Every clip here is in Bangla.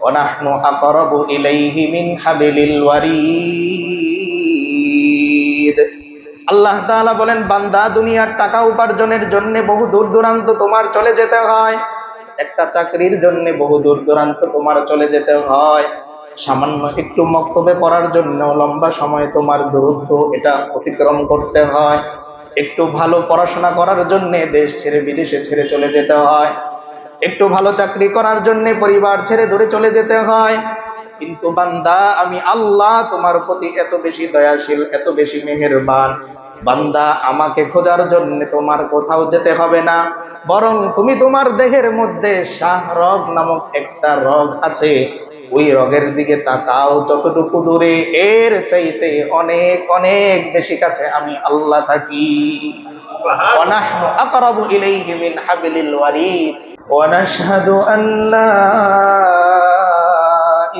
ওয়া নাহনু আকরাবু ইলাইহি মিন হাবিলিল ওয়ারিদ। আল্লাহ তাআলা বলেন, বান্দা দুনিয়ার টাকা উপার্জনের জন্য বহু দূর দূরান্ত তোমার চলে যেতে হয়, একটা চাকরির জন্য বহু দূর দূরান্ত তোমার চলে যেতে হয়, সামান্য একটু মক্তবে পড়ার জন্য লম্বা সময় তোমার দূরত্ব এটা অতিক্রম করতে হয়, একটু ভালো পড়াশোনা করার জন্য দেশ ছেড়ে বিদেশে ছেড়ে চলে যেতে হয়, একটু ভালো চাকরি করার জন্য পরিবার ছেড়ে দূরে চলে যেতে হয়। কিন্তু বান্দা, আমি আল্লাহ তোমার প্রতি এত বেশি দয়াশীল, এত বেশি মেহেরবান, বান্দা আমাকে খোঁজার জন্য তোমার কোথাও যেতে হবে না, বরং তুমি তোমার দেহের মধ্যে শাহ রগ নামক একটা রগ আছে, ওই রগের দিকে তাকাও, যতটুকু দূরে এর চাইতে অনেক অনেক বেশি কাছে আমি আল্লাহ থাকি। ওয়া নাহনু আকরাবু ইলাইহি মিন হাবিলিল ওয়ারিদ ওয়া নাশহাদু আন লা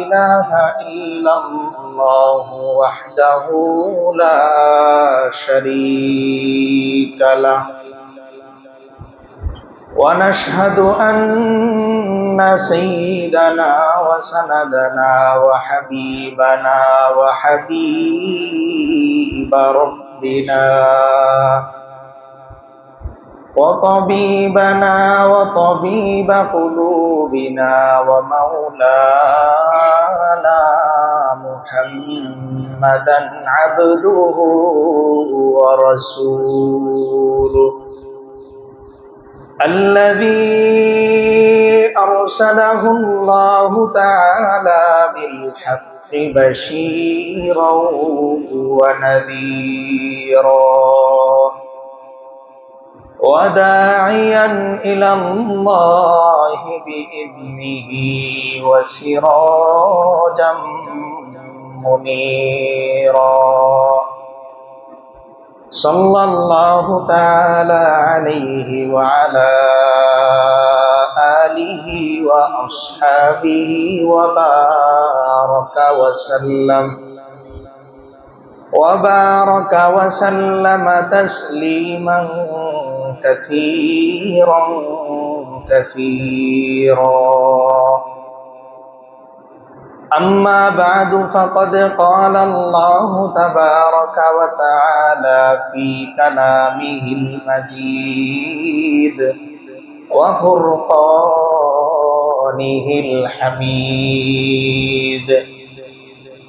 ইলাহা ইল্লাল্লাহু ওয়াহদাহু লা শারীকা লাহ ওয়া নাশহাদু আন্না সাইয়্যিদানা ওয়া সানাদানা ওয়া হাবিবানা ওয়া হাবিবা রাব্বিনা ওয়া তাবিবানা ওয়া তাবিবা কুলুবিনা ওয়া মাওলানা মুহাম্মাদান আবদুহু ওয়া রাসূলুহু الذي أرسله الله تعالى بالحق بشيرا ونذيرا وداعيا إلى الله بإذنه وسراجا منيرا صلى الله تعالى عليه وعلى آله وأصحابه وبارك وسلم تسليما كثيرا أما بعد، فقد قال الله تبارك وتعالى في كلامه المجيد وفرقانه الحميد: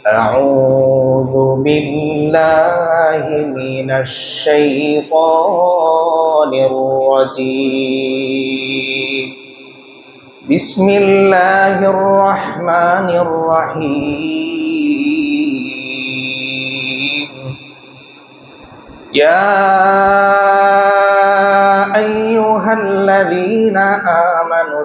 أعوذ بالله من الشيطان الرجيم. بسم الله الرحمن الرحيم. يا أيها الذين آمنوا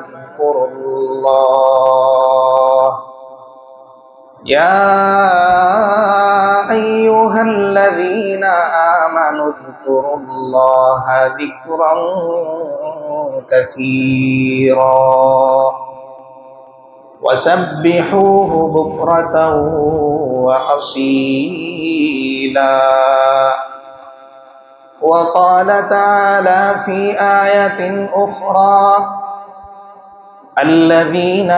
اذكروا الله ذكرا كثيرا وسبحوه بكرة وأصيلا. وقال تعالى في آية أخرى: الذين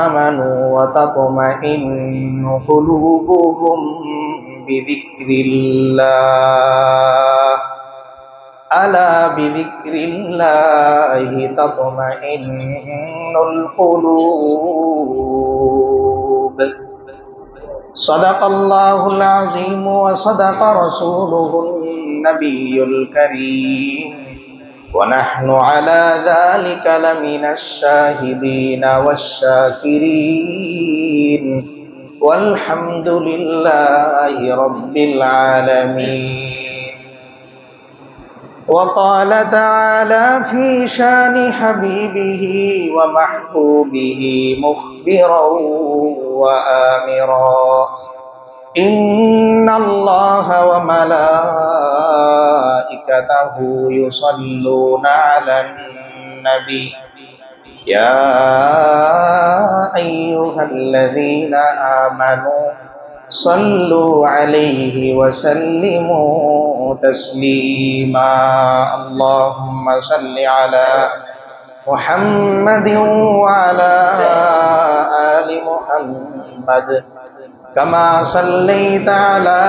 آمنوا وتطمئن قلوبهم بذكر الله ألا بذكر الله تطمئن القلوب. صدق الله العظيم وصدق رسوله النبي الكريم، ونحن على ذلك لمن الشاهدين والشاكرين، والحمد لله رب العالمين. وقال تعالى في شان حبيبه ومحبوبه مخبرا وآمرا: إن الله وملائكته يصلون على النبي يا أيها الذين آمنوا صلوا عليه وسلموا تسليما. اللهم صل على محمد وعلى آل محمد محمد كما صليت على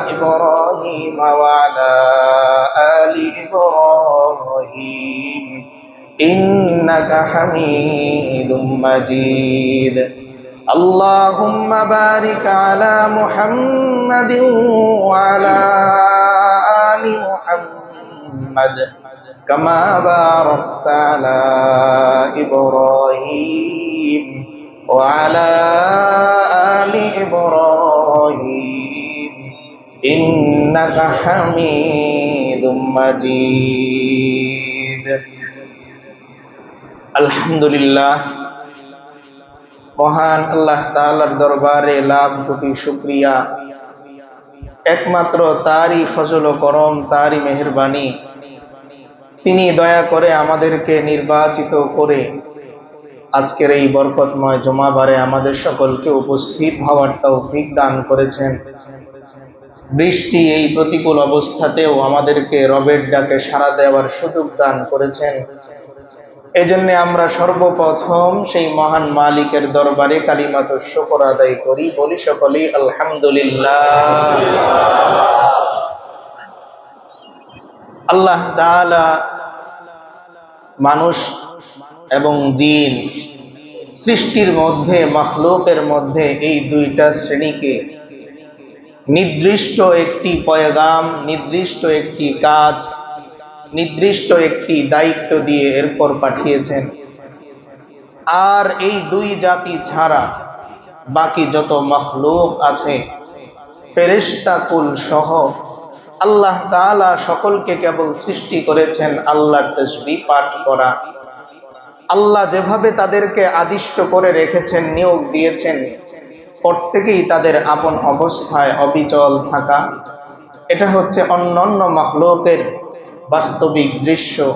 إبراهيم وعلى آل إبراهيم إنك حميد مجيد اللهم بارك على محمد وعلى آل محمد كما باركت على إبراهيم وعلى آل إبراهيم إنك حميد مجيد الحمد لله মহান আল্লাহ তাআলার দরবারে লাখ কোটি শুকরিয়া একমাত্র তারই ফজল ও করম তারই মেহেরবানি তিনি দয়া করে আমাদেরকে নির্বাচিত করে আজকের এই বরকতময় জুমাবারে আমাদের সকলকে উপস্থিত হওয়ার তৌফিক দান করেছেন বৃষ্টি এই প্রতিকূল অবস্থাতেও আমাদেরকে রবের ডাকে সাড়া দেওয়ার সুযোগ দান করেছেন এজন্য আমরা সর্বপ্রথম সেই মহান মালিকের দরবারে কালিমাতুশ শুকর আদায় করি বলি সকলেই আলহামদুলিল্লাহ আল্লাহ তাআলা মানুষ এবং জিন সৃষ্টির মধ্যে মাখলুকের মধ্যে এই দুইটা শ্রেণীকে নির্দিষ্ট একটি পয়গাম নির্দিষ্ট একটি কাজ নির্দিষ্ট একটি দায়িত্ব দিয়ে এরপর পাঠিয়েছেন আর এই দুই জাতি ছাড়া বাকি যত মাখলুক আছে ফেরেশতা কুল সহ আল্লাহ তাআলা সকলকে কেবল সৃষ্টি করেছেন আল্লাহর তাসবিহ পাঠ করা আল্লাহ যেভাবে তাদেরকে আদিষ্ট করে রেখেছেন নিয়োগ দিয়েছেন প্রত্যেকেই তাদের আপন অবস্থায় অবিচল থাকা এটা হচ্ছে অন্যান্য মাখলুকের বাস্তবিক দৃশ্য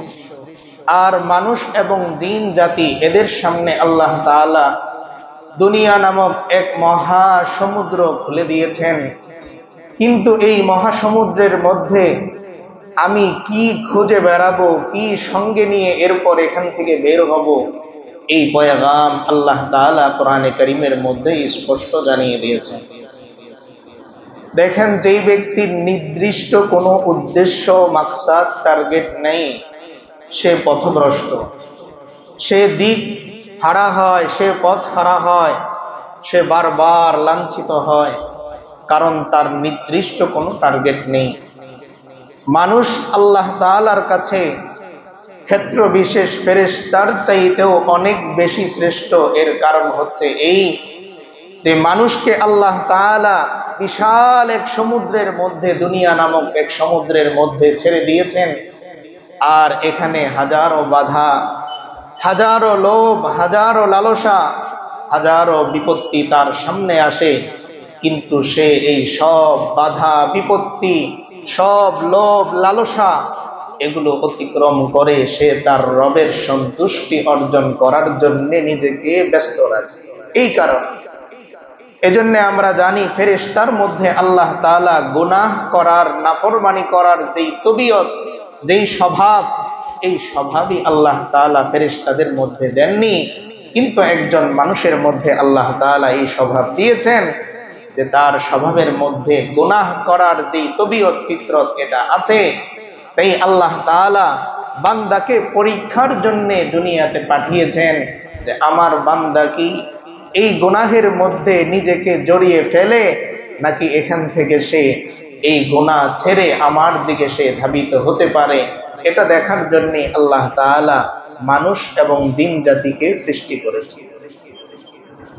আর মানুষ এবং জিন জাতি এদের সামনে আল্লাহ তাআলা দুনিয়া নামক এক মহাসমুদ্র খুলে দিয়েছেন কিন্তু এই মহাসমুদ্রের মধ্যে আমি কি খুঁজে বেড়াবো কি সঙ্গে নিয়ে এরপর এখান থেকে বের হব এই পয়গাম আল্লাহ তাআলা কোরআনে কারীমের মধ্যে স্পষ্ট জানিয়ে দিয়েছেন দেখেন যেই ব্যক্তির নির্দিষ্ট কোনো উদ্দেশ্য মাকসাদ টার্গেট নেই সে পথভ্রষ্ট সে দিক হারা হয় সে পথ হারা হয় সে বারবার লাঞ্ছিত হয় কারণ তার নির্দিষ্ট কোনো টার্গেট নেই মানুষ আল্লাহ তাআলার কাছে ক্ষেত্র বিশেষ ফেরেশতার চাইতেও অনেক বেশি শ্রেষ্ঠ এর কারণ হচ্ছে এই যে মানুষকে আল্লাহ তাআলা বিশাল এক সমুদ্রের মধ্যে দুনিয়া নামক এক সমুদ্রের মধ্যে ছেড়ে দিয়েছেন আর এখানে হাজারো বাধা হাজারো লোভ হাজারো লালসা হাজারো বিপত্তি তার সামনে আসে কিন্তু সে এই সব বাধা বিপত্তি সব লোভ লালসা এগুলো অতিক্রম করে সে তার রবের সন্তুষ্টি অর্জন করার জন্য নিজেকে ব্যস্ত রাখে এই কারণে এজন্য আমরা জানি ফেরেশতার মধ্যে আল্লাহ তাআলা গুনাহ করার নাফরমানি করার যেই তবিয়ত যেই স্বভাব এই স্বভাবই আল্লাহ তাআলা ফেরেশতাদের মধ্যে দেননি কিন্তু একজন মানুষের মধ্যে আল্লাহ তাআলা এই স্বভাব দিয়েছেন যে তার স্বভাবের মধ্যে গুনাহ করার যেই তবিয়ত ফিতরত এটা আছে তাই আল্লাহ তাআলা বান্দাকে পরীক্ষার জন্য দুনিয়াতে পাঠিয়েছেন যে আমার বান্দা কি এই গুনাহের মধ্যে নিজেকে জড়িয়ে ফেলে নাকি এখান থেকে সে এই গুনাহ ছেড়ে আমার দিকে সে ধাবিত হতে পারে এটা দেখার জন্য আল্লাহ তাআলা মানুষ এবং জিন জাতিকে সৃষ্টি করেছেন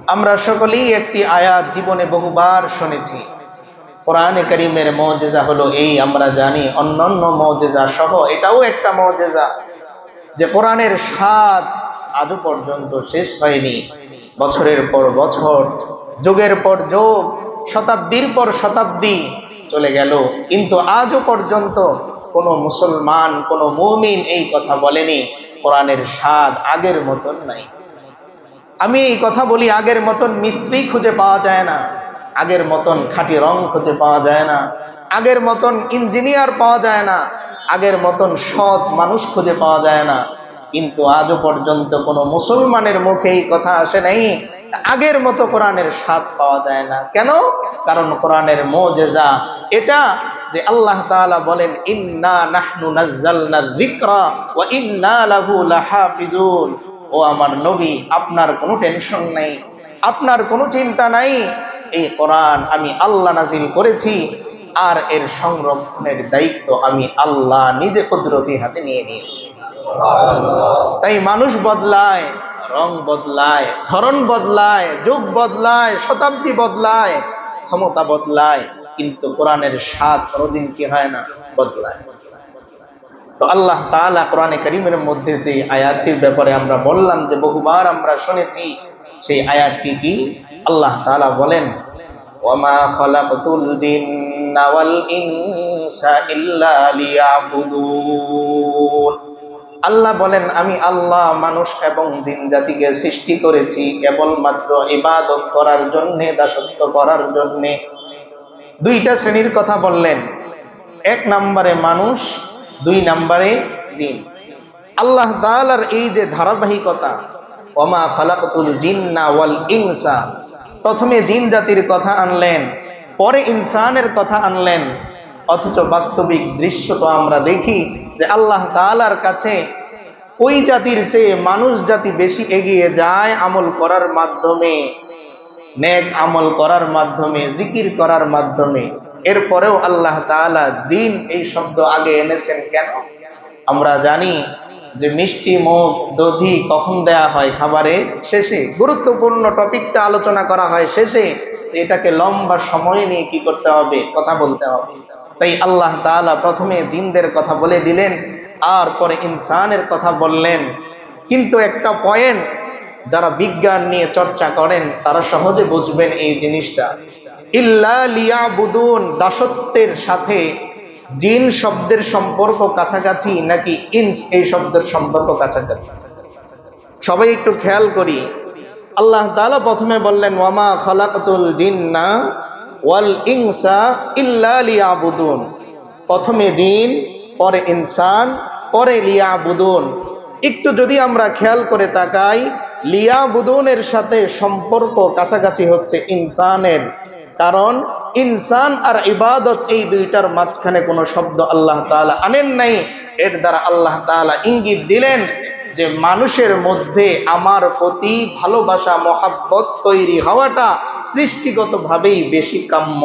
আমরা সকলেই একটি আয়াত জীবনে বহুবার শুনেছি কোরআনে কারীমের মুজিজা হলো এই আমরা জানি অন্যান্য মুজিজা সহ এটাও একটা মুজিজা যে কোরআনের স্বাদ আজও পর্যন্ত শেষ হয়নি বছরের পর বছর যুগের পর যুগ শতাব্দীর পর শতাব্দী চলে গেল কিন্তু আজও পর্যন্ত কোনো মুসলমান কোনো মুমিন এই কথা বলেনি কোরআনের স্বাদ আগের মতন নাই আমি এই কথা বলি আগের মতন মিস্ত্রি খুঁজে পাওয়া যায় না আগের মতন খাঁটি রং খুঁজে পাওয়া যায় না আগের মতন ইঞ্জিনিয়ার পাওয়া যায় না আগের মতন সৎ মানুষ খুঁজে পাওয়া যায় না কিন্তু আজও পর্যন্ত কোনো মুসলমানের মুখে এই কথা আসে নাই। আগের মতো কোরআনের স্বাদ পাওয়া যায় না। কেন? কারণ কোরআনের মুজিজা এটা যে আল্লাহ তাআলা বলেন, ইন্না নাহনু নাযালনা যিকরা ওয়া ইন্না লাহু লাহাফিজুন। ও আমার নবী, আপনার কোনো টেনশন নাই, আপনার কোনো চিন্তা নাই। এই কোরআন আমি আল্লাহ নাজিল করেছি, আর এর সংরক্ষণের দায়িত্ব আমি আল্লাহ নিজে কুদরতি হাতে নিয়ে নিয়েছি। তাই মানুষ বদলায়, রং বদলায়, ধরন বদলায়, যুগ বদলায়, শতাব্দী বদলায়, ক্ষমতা বদলায়, কিন্তু কোরআনের স্বাদ কোনোদিন কি হয় না, বদলায়। তো আল্লাহ তাআলা কোরআনে কারীমের মধ্যে যে আয়াতটির ব্যাপারে আমরা বললাম যে বহুবার আমরা শুনেছি, সেই আয়াতটি কি? আল্লাহ তাআলা বলেন, ওয়ামা খালাকতুল জিন্না ওয়াল ইনসা ইল্লা লিয়াবুদুন। আল্লাহ বলেন, আমি আল্লাহ মানুষ এবং জিন জাতিকে সৃষ্টি করেছি কেবলমাত্র ইবাদত করার জন্যে, দাসত্ব করার জন্যে। দুইটা শ্রেণীর কথা বললেন, এক নম্বরে মানুষ, দুই নম্বরে জিন। আল্লাহ তাআলার এই যে ধারাবাহিকতা, ওয়ামা খালাকতুল জিন্না ওয়াল ইনসা, প্রথমে জিন জাতির কথা আনলেন, পরে ইনসানের কথা আনলেন। অথচ বাস্তবিক দৃশ্য তো আমরা দেখি যে আল্লাহ তাআলার কাছে ওই জাতির চেয়ে মানুষ জাতি বেশি এগিয়ে যায় আমল করার মাধ্যমে, নেক আমল করার মাধ্যমে, জিকির করার মাধ্যমে। এরপরেও আল্লাহ তাআলা জিন এই শব্দ আগে এনেছেন কেন? আমরা জানি যে মিষ্টি মুখ দধি কখন দেয়া হয়? খাবারের শেষে। গুরুত্বপূর্ণ টপিকটা আলোচনা করা হয় শেষে, এটাকে লম্বা সময় নিয়ে কি করতে হবে, কথা বলতে হবে। তাই আল্লাহ তাআলা প্রথমে জিনদের কথা বলে দিলেন, আর পরে ইনসানের কথা বললেন। কিন্তু একটা পয়েন্ট, যারা বিজ্ঞান নিয়ে চর্চা করেন তারা সহজে বুঝবেন এই জিনিসটা। ইল্লা লিয়াবুদুন, দাসত্বের সাথে জিন শব্দের সম্পর্ক কাছাকাছি নাকি ইনস এই শব্দের সম্পর্ক কাছাকাছি? সবাই একটু খেয়াল করি। আল্লাহ তাআলা প্রথমে বললেন, ওয়ামা খালাকতুল জিন্না ওয়াল ইনসা ইল্লা লিয়াবুদুন। প্রথমে জিন, পরে ইনসান, পরে লিয়াবুদুন। একটু যদি আমরা খেয়াল করে তাকাই, লিয়াবুদুনের সাথে সম্পর্ক কাছাকাছি হচ্ছে ইনসানের। কারণ ইনসান আর ইবাদত এই দুইটার মাঝখানে কোনো শব্দ আল্লাহ তাআলা আনেন নাই। এর দ্বারা আল্লাহ তাআলা ইঙ্গিত দিলেন যে মানুষের মধ্যে আমার প্রতি ভালোবাসা, মহাব্বত তৈরি হওয়াটা সৃষ্টিগতভাবেই বেশি কাম্য।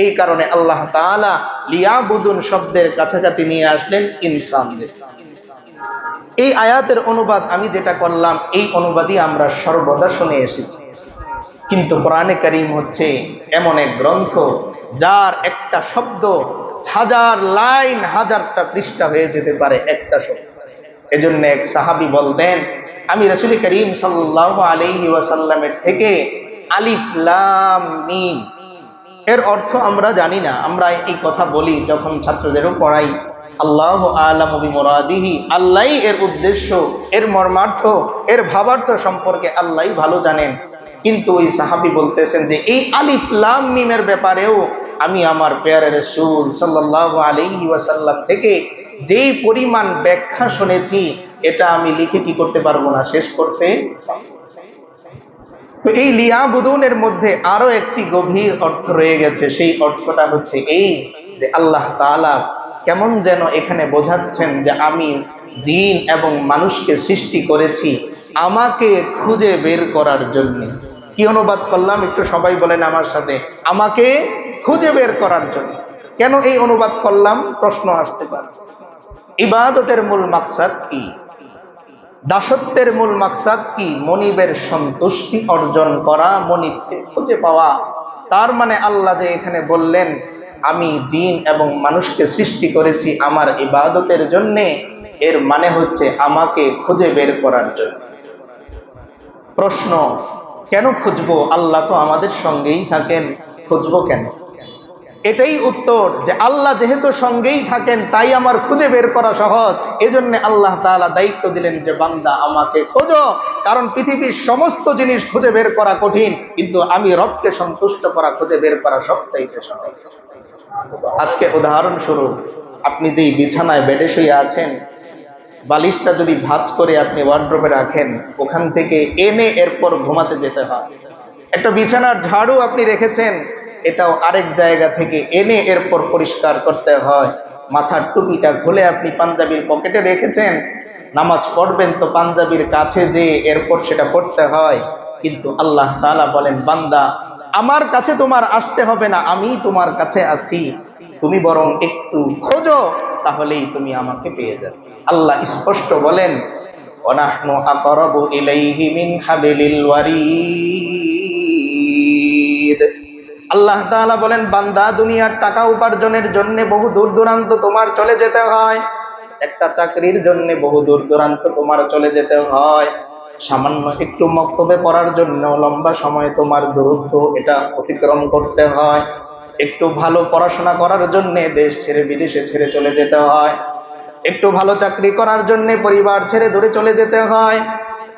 এই কারণে আল্লাহ তাআলা লিয়াবুদুন শব্দের কাছাকাছি নিয়ে আসলেন ইনসানদের। এই আয়াতের অনুবাদ আমি যেটা করলাম, এই অনুবাদই আমরা সর্বদা শুনে এসেছি। কিন্তু কোরআনে কারীম হচ্ছে এমন এক গ্রন্থ যার একটা শব্দ হাজার লাইন, হাজারটা পৃষ্ঠা হয়ে যেতে পারে একটা শব্দ। এজন্য এক সাহাবী বলতেন, আমি রাসূল করিম সাল্লাল্লাহু আলাইহি ওয়াসাল্লামের থেকে আলিফ লাম মিম এর অর্থ আমরা জানি না। আমরা এই কথা বলি যখন ছাত্রদেরও পড়াই, আল্লাহু আ'লামু বিমুরাদিহি, আল্লাহই এর উদ্দেশ্য, এর মর্মার্থ, এর ভাবার্থ সম্পর্কে আল্লাহই ভালো জানেন। কিন্তু ওই সাহাবী বলতেছেন যে এই আলিফ লাম মিমের ব্যাপারেও আমি আমার প্যারে রাসূল সাল্লাল্লাহু আলাইহি ওয়াসাল্লাম থেকে যেই পরিমাণ ব্যাখ্যা শুনেছি, এটা আমি লিখে কি করতে পারবো না, শেষ করতে। তো এই লিয়াবুদুনের মধ্যে আরো একটি গভীর অর্থ রয়ে গেছে। সেই অর্থটা হচ্ছে এই যে আল্লাহ তাআলা কেমন যেন এখানে বোঝাচ্ছেন যে আমি জিন এবং মানুষকে সৃষ্টি করেছি আমাকে খুঁজে বের করার জন্য। কি অনুবাদ করলাম একটু সবাই বলেন আমার সাথে, আমাকে খুঁজে বের করার জন্য। কেন এই অনুবাদ করলাম? প্রশ্ন আসতে পারে। ইবাদতের মূল মাকসাদ কি? দাসত্বের মূল মাকসাদ কি? মনিবের সন্তুষ্টি অর্জন করা, মনিবকে খুঁজে পাওয়া। তার মানে আল্লাহ যে এখানে বললেন আমি জিন এবং মানুষকে সৃষ্টি করেছি আমার ইবাদতের জন্যে, এর মানে হচ্ছে আমাকে খুঁজে বের করার জন্য। প্রশ্ন, কেন খুঁজবো? আল্লাহ তো আমাদের সঙ্গেই থাকেন, খুঁজবো কেন? এটাই উত্তর, যে আল্লাহ যেহেতু সঙ্গেই থাকেন তাই আমার খুঁজে বের করা সহজ। এজন্য আল্লাহ তাআলা দায়িত্ব দিলেন যে বান্দা আমাকে খোঁজো, কারণ পৃথিবীর সমস্ত জিনিস খুঁজে বের করা কঠিন, কিন্তু আমি রবকে সন্তুষ্ট করা, খুঁজে বের করা সবচাইতে সহজ। আজকে উদাহরণস্বরূপ, আপনি যেই বিছানায় বেডে শুয়ে আছেন, বালিশটা যদি ভাঁজ করে আপনি ওয়ার্ড্রোবে রাখেন, ওখান থেকে এনে এরপর ঘুমাতে যেতে হয়। একটা বিছানার ঝাড়ু আপনি রেখেছেন, এটাও আরেক জায়গা থেকে এনে এরপর পরিষ্কার করতে হয়। মাথার টুপিটা খুলে আপনি পাঞ্জাবির পকেটে রেখেছেন, নামাজ পড়বেন তো পাঞ্জাবির কাছে যে এরপর সেটা পড়তে হয়। কিন্তু আল্লাহ তাআলা বলেন, বান্দা আমার কাছে তোমার আসতে হবে না, আমি তোমার কাছে আছি, তুমি বরং একটু খোঁজো, তাহলেই তুমি আমাকে পেয়ে যাবে। আল্লাহ স্পষ্ট বলেন, ওয়ানাহনু আকরাবু ইলাইহি মিন হাবিলিল ওয়ারিদ। আল্লাহ তাআলা বলেন, বান্দা দুনিয়ার টাকা উপার্জনের জন্য বহু দূর দূরান্ত তোমার চলে যেতে হয়, একটা চাকরির জন্য বহু দূর দূরান্ত তোমার চলে যেতে হয়, সামান্য একটু মক্তবে পড়ার জন্য লম্বা সময় তোমার দূরত্ব এটা অতিক্রম করতে হয়, একটু ভালো পড়াশোনা করার জন্য দেশ ছেড়ে বিদেশে ছেড়ে চলে যেতে হয়, একটু ভালো চাকরি করার জন্য পরিবার ছেড়ে দূরে চলে যেতে হয়।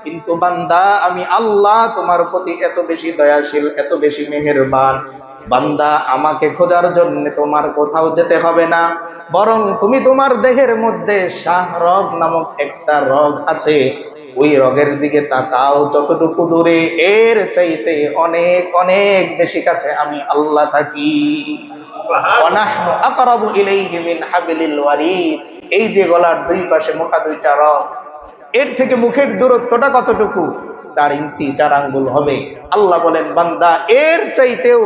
কিন্তু বান্দা আমি আল্লাহ তোমার প্রতি এত বেশি দয়াশীল, এত বেশি মেহেরবান, বান্দা আমাকে খোঁজার জন্য তোমার কোথাও যেতে হবে না, বরং তুমি তোমার দেহের মধ্যে শাহরগ নামক একটা রগ আছে, ওই রগের দিকে তাকাও, যতটুকু দূরে এর চাইতে অনেক অনেক বেশি কাছে আমি আল্লাহ থাকি। ওয়ানাহনু আকরাবু ইলাইহি মিন হাবিলিল ওয়ারিদ। এই যে গলার দুই পাশে মোটা দুইটা রগ, এর থেকে মুখের দূরত্বটা কতটুকু? 4 ইঞ্চি 4 আঙ্গুল হবে। আল্লাহ বলেন, বান্দা এর চাইতেও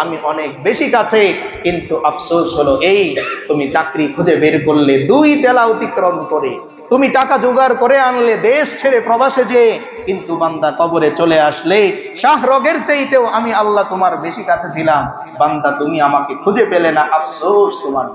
আমি অনেক বেশি কাছে। কিন্তু আফসোস হলো এই, তুমি চাকরি খুঁজে বের করলে 2 জেলা অতিক্রম করে, তুমি টাকা জোগাড় করে আনলে দেশ ছেড়ে প্রবাসে যেয়ে, কিন্তু বান্দা কবরে চলে আসলে শাহরগের চাইতেও আমি আল্লাহ তোমার বেশি কাছে ছিলাম, বান্দা তুমি আমাকে খুঁজে পেলে না, আফসোস তোমার।